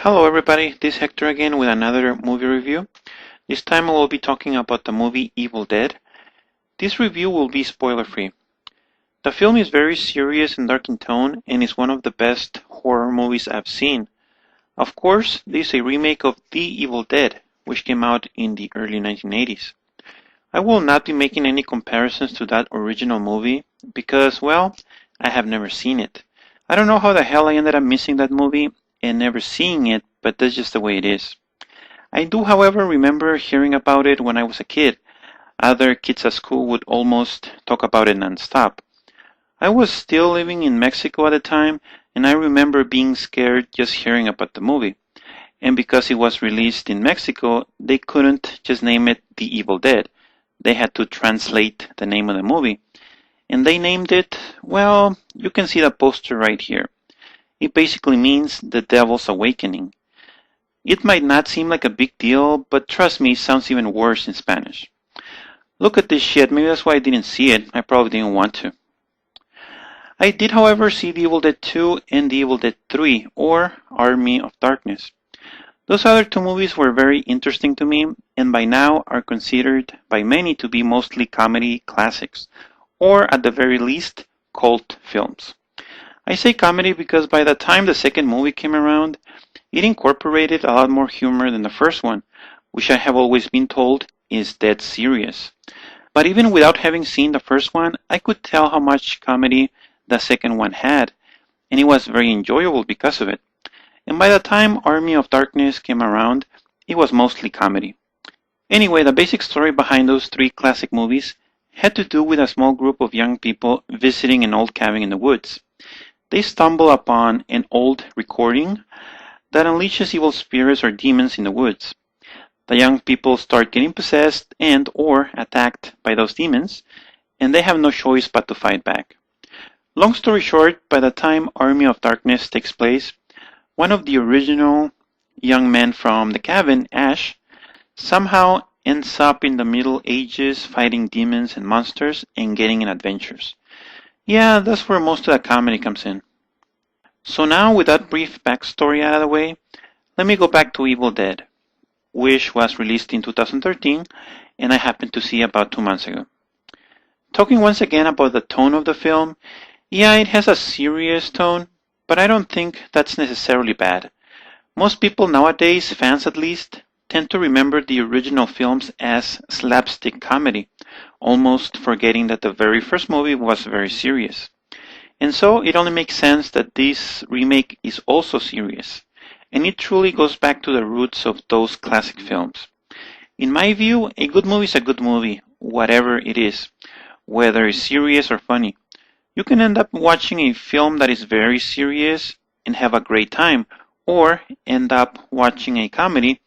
Hello everybody, this is Hector again with another movie review. This time I will be talking about the movie Evil Dead. This review will be spoiler free. The film is very serious and dark in tone and is one of the best horror movies I've seen. Of course, this is a remake of The Evil Dead, which came out in the early 1980s. I will not be making any comparisons to that original movie because, well, I have never seen it. I don't know how the hell I ended up missing that movie and never seeing it, but that's just the way it is. I do, however, remember hearing about it when I was a kid. Other kids at school would almost talk about it non-stop. I was still living in Mexico at the time, and I remember being scared just hearing about the movie. And because it was released in Mexico, they couldn't just name it The Evil Dead. They had to translate the name of the movie. And they named it, well, you can see the poster right here. It basically means The Devil's Awakening. It might not seem like a big deal, but trust me, it sounds even worse in Spanish. Look at this shit, maybe that's why I didn't see it. I probably didn't want to. I did, however, see The Evil Dead 2 and The Evil Dead 3, or Army of Darkness. Those other two movies were very interesting to me, and by now are considered by many to be mostly comedy classics, or at the very least, cult films. I say comedy because by the time the second movie came around, it incorporated a lot more humor than the first one, which I have always been told is dead serious. But even without having seen the first one, I could tell how much comedy the second one had, and it was very enjoyable because of it. And by the time Army of Darkness came around, it was mostly comedy. Anyway, the basic story behind those three classic movies had to do with a small group of young people visiting an old cabin in the woods. They stumble upon an old recording that unleashes evil spirits or demons in the woods. The young people start getting possessed and or attacked by those demons, and they have no choice but to fight back. Long story short, by the time Army of Darkness takes place, one of the original young men from the cabin, Ash, somehow ends up in the Middle Ages fighting demons and monsters and getting in adventures. Yeah, that's where most of the comedy comes in. So now, with that brief backstory out of the way, let me go back to Evil Dead, which was released in 2013 and I happened to see about 2 months ago. Talking once again about the tone of the film, yeah, it has a serious tone, but I don't think that's necessarily bad. Most people nowadays, fans at least, tend to remember the original films as slapstick comedy, almost forgetting that the very first movie was very serious. And so it only makes sense that this remake is also serious, and it truly goes back to the roots of those classic films. In my view, a good movie is a good movie, whatever it is, whether it's serious or funny. You can end up watching a film that is very serious and have a great time, or end up watching a comedy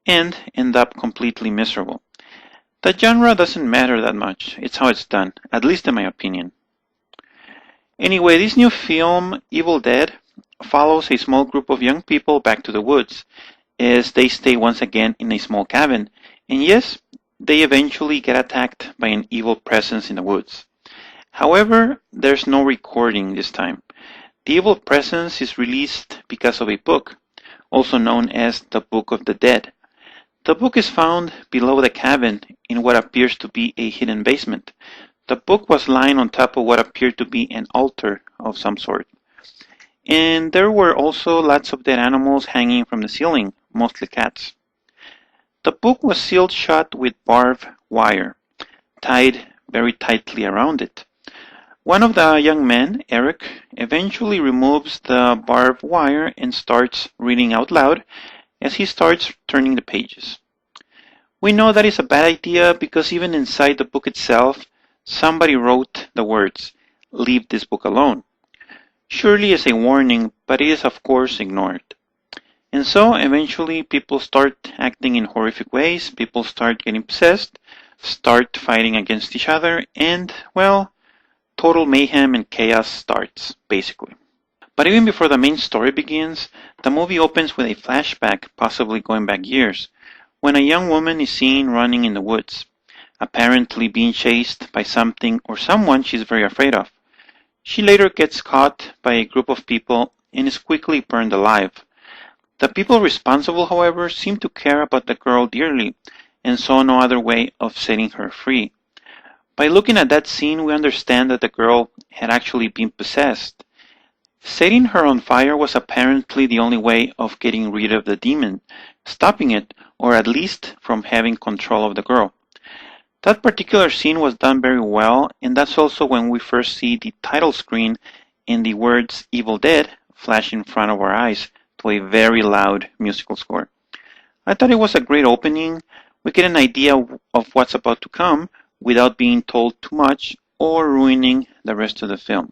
and end up completely miserable. The genre doesn't matter that much, it's how it's done, at least in my opinion. Anyway, this new film, Evil Dead, follows a small group of young people back to the woods, as they stay once again in a small cabin, and yes, they eventually get attacked by an evil presence in the woods. However, there's no recording this time. The evil presence is released because of a book, also known as the Book of the Dead. The book is found below the cabin in what appears to be a hidden basement. The book was lying on top of what appeared to be an altar of some sort. And there were also lots of dead animals hanging from the ceiling, mostly cats. The book was sealed shut with barbed wire, tied very tightly around it. One of the young men, Eric, eventually removes the barbed wire and starts reading out loud as he starts turning the pages. We know that is a bad idea because even inside the book itself, somebody wrote the words, "Leave this book alone." Surely as a warning, but it is of course ignored. And so eventually people start acting in horrific ways, people start getting possessed, start fighting against each other, and, well, total mayhem and chaos starts, basically. But even before the main story begins, the movie opens with a flashback, possibly going back years, when a young woman is seen running in the woods, apparently being chased by something or someone she's very afraid of. She later gets caught by a group of people and is quickly burned alive. The people responsible, however, seemed to care about the girl dearly and saw no other way of setting her free. By looking at that scene, we understand that the girl had actually been possessed. Setting her on fire was apparently the only way of getting rid of the demon, stopping it, or at least from having control of the girl. That particular scene was done very well, and that's also when we first see the title screen and the words Evil Dead flash in front of our eyes to a very loud musical score. I thought it was a great opening. We get an idea of what's about to come without being told too much or ruining the rest of the film.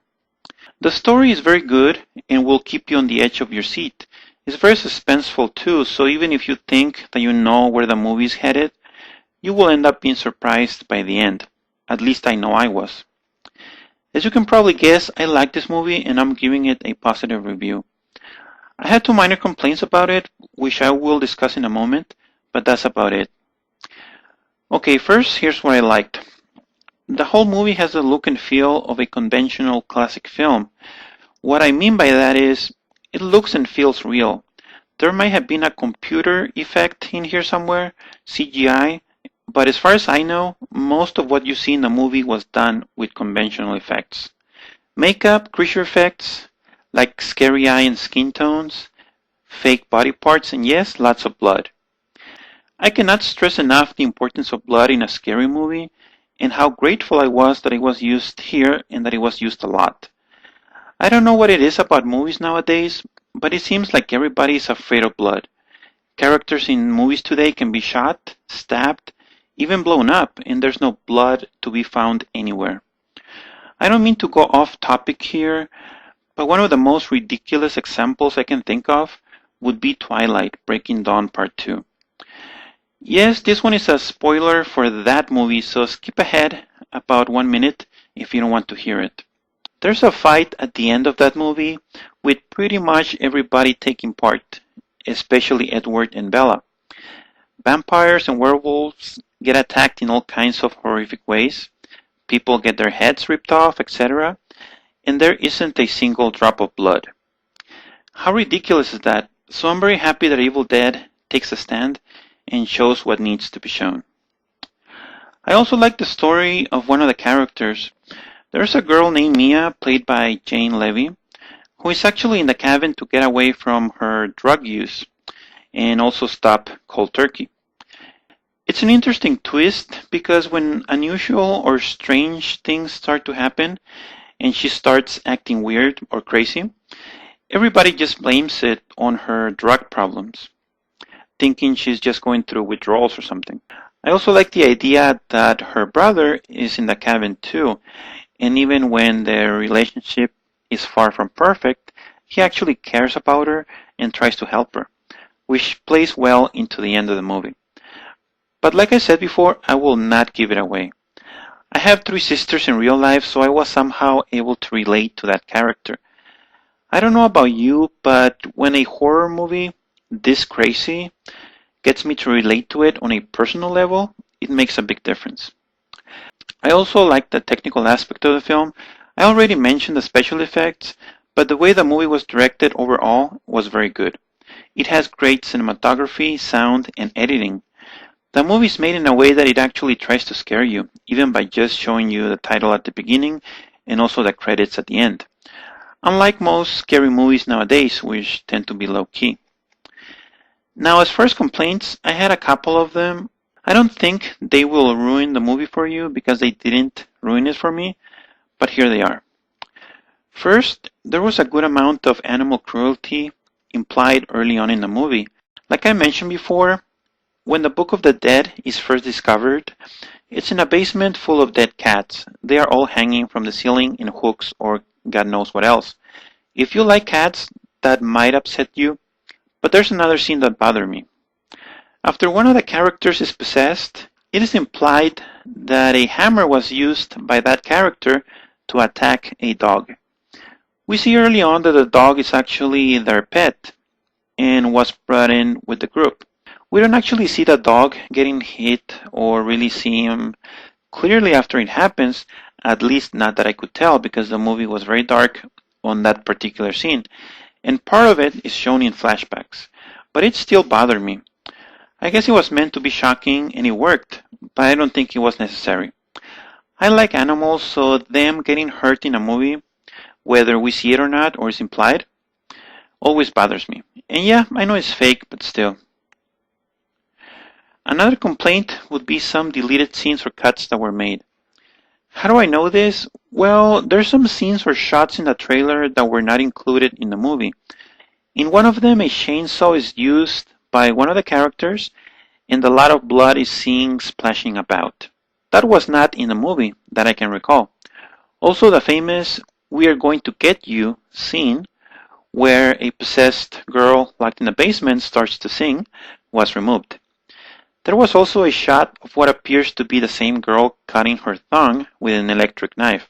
The story is very good and will keep you on the edge of your seat. It's very suspenseful too, so even if you think that you know where the movie's headed, you will end up being surprised by the end. At least I know I was. As you can probably guess, I like this movie and I'm giving it a positive review. I had 2 minor complaints about it, which I will discuss in a moment, but that's about it. Okay, first, here's what I liked. The whole movie has the look and feel of a conventional classic film. What I mean by that is, it looks and feels real. There might have been a computer effect in here somewhere, CGI, but as far as I know, most of what you see in the movie was done with conventional effects. Makeup, creature effects, like scary eye and skin tones, fake body parts, and yes, lots of blood. I cannot stress enough the importance of blood in a scary movie, and how grateful I was that it was used here and that it was used a lot. I don't know what it is about movies nowadays, but it seems like everybody is afraid of blood. Characters in movies today can be shot, stabbed, even blown up, and there's no blood to be found anywhere. I don't mean to go off topic here, but one of the most ridiculous examples I can think of would be Twilight Breaking Dawn Part 2. Yes, this one is a spoiler for that movie, so skip ahead about 1 minute if you don't want to hear it. There's a fight at the end of that movie with pretty much everybody taking part, especially Edward and Bella. Vampires and werewolves get attacked in all kinds of horrific ways. People get their heads ripped off, etc. And there isn't a single drop of blood. How ridiculous is that? So I'm very happy that Evil Dead takes a stand and shows what needs to be shown. I also like the story of one of the characters. There's a girl named Mia, played by Jane Levy, who is actually in the cabin to get away from her drug use and also stop cold turkey. It's an interesting twist because when unusual or strange things start to happen and she starts acting weird or crazy, everybody just blames it on her drug problems, thinking she's just going through withdrawals or something. I also like the idea that her brother is in the cabin too, and even when their relationship is far from perfect, he actually cares about her and tries to help her, which plays well into the end of the movie. But like I said before, I will not give it away. I have 3 sisters in real life, so I was somehow able to relate to that character. I don't know about you, but when a horror movie this crazy gets me to relate to it on a personal level, it makes a big difference. I also like the technical aspect of the film. I already mentioned the special effects, but the way the movie was directed overall was very good. It has great cinematography, sound, and editing. The movie is made in a way that it actually tries to scare you, even by just showing you the title at the beginning and also the credits at the end. Unlike most scary movies nowadays, which tend to be low-key. Now, as far as complaints, I had a couple of them. I don't think they will ruin the movie for you because they didn't ruin it for me, but here they are. First, there was a good amount of animal cruelty implied early on in the movie. Like I mentioned before, when the Book of the Dead is first discovered, it's in a basement full of dead cats. They are all hanging from the ceiling in hooks or God knows what else. If you like cats, that might upset you, but there's another scene that bothered me. After one of the characters is possessed, it is implied that a hammer was used by that character to attack a dog. We see early on that the dog is actually their pet and was brought in with the group. We don't actually see the dog getting hit or really see him clearly after it happens, at least not that I could tell because the movie was very dark on that particular scene. And part of it is shown in flashbacks. but it still bothered me. I guess it was meant to be shocking and it worked, but I don't think it was necessary. I like animals, so them getting hurt in a movie, whether we see it or not, or is implied, always bothers me. And yeah, I know it's fake, but still. Another complaint would be some deleted scenes or cuts that were made. How do I know this? Well, there's some scenes or shots in the trailer that were not included in the movie. In one of them, a chainsaw is used by one of the characters, and a lot of blood is seen splashing about. That was not in the movie, that I can recall. Also, the famous "We are going to get you" scene, where a possessed girl locked in the basement starts to sing, was removed. There was also a shot of what appears to be the same girl cutting her tongue with an electric knife.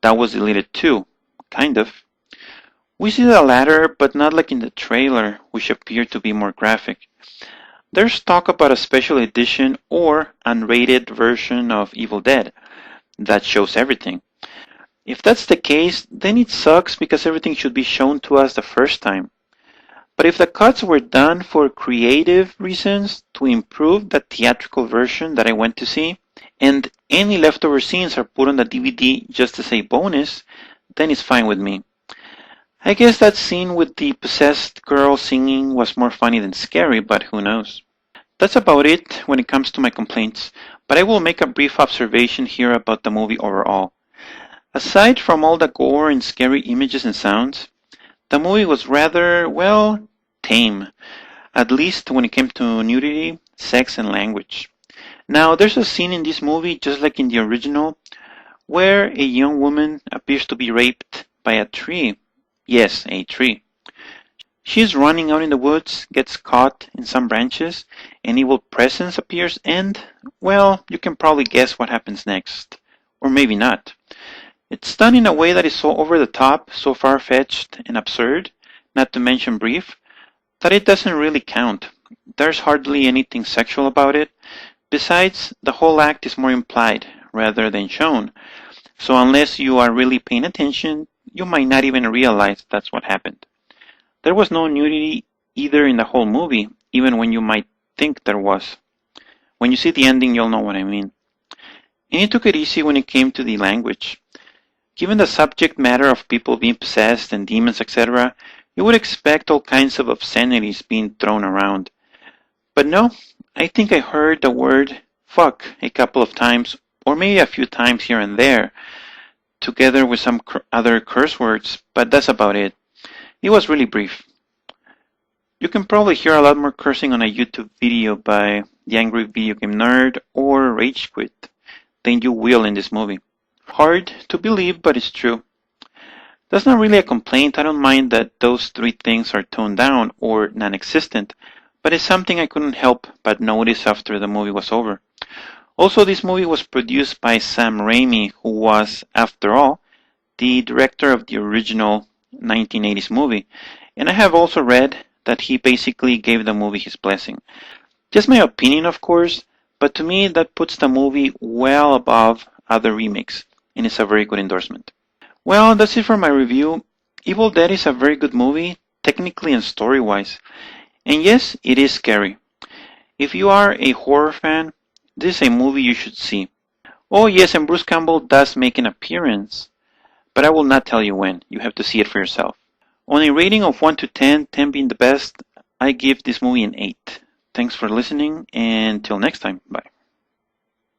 That was deleted too, kind of. We see the latter, but not like in the trailer, which appeared to be more graphic. There's talk about a special edition or unrated version of Evil Dead that shows everything. If that's the case, then it sucks because everything should be shown to us the first time. But if the cuts were done for creative reasons to improve the theatrical version that I went to see, and any leftover scenes are put on the DVD just as a bonus, then it's fine with me. I guess that scene with the possessed girl singing was more funny than scary, but who knows. That's about it when it comes to my complaints, but I will make a brief observation here about the movie overall. Aside from all the gore and scary images and sounds, the movie was rather, well, tame, at least when it came to nudity, sex, and language. Now, there's a scene in this movie, just like in the original, where a young woman appears to be raped by a tree. Yes, a tree. She's running out in the woods, gets caught in some branches, an evil presence appears, and, well, you can probably guess what happens next. Or maybe not. It's done in a way that is so over the top, so far-fetched and absurd, not to mention brief, that it doesn't really count. There's hardly anything sexual about it. Besides, the whole act is more implied rather than shown. So unless you are really paying attention, you might not even realize that's what happened. There was no nudity either in the whole movie, even when you might think there was. When you see the ending, you'll know what I mean. And it took it easy when it came to the language. Given the subject matter of people being possessed and demons, etc., you would expect all kinds of obscenities being thrown around. But no, I think I heard the word fuck a couple of times, or maybe a few times here and there, together with some other curse words, but that's about it. It was really brief. You can probably hear a lot more cursing on a YouTube video by The Angry Video Game Nerd or Rage Quit than you will in this movie. Hard to believe, but it's true. That's not really a complaint. I don't mind that those three things are toned down or non-existent, but it's something I couldn't help but notice after the movie was over. Also, this movie was produced by Sam Raimi, who was, after all, the director of the original 1980s movie, and I have also read that he basically gave the movie his blessing. Just my opinion, of course, but to me that puts the movie well above other remakes, and it's a very good endorsement. Well, that's it for my review. Evil Dead is a very good movie, technically and story-wise. And yes, it is scary. If you are a horror fan, this is a movie you should see. Oh yes, and Bruce Campbell does make an appearance, but I will not tell you when. You have to see it for yourself. On a rating of 1 to 10, 10 being the best, I give this movie an 8. Thanks for listening, and till next time, bye.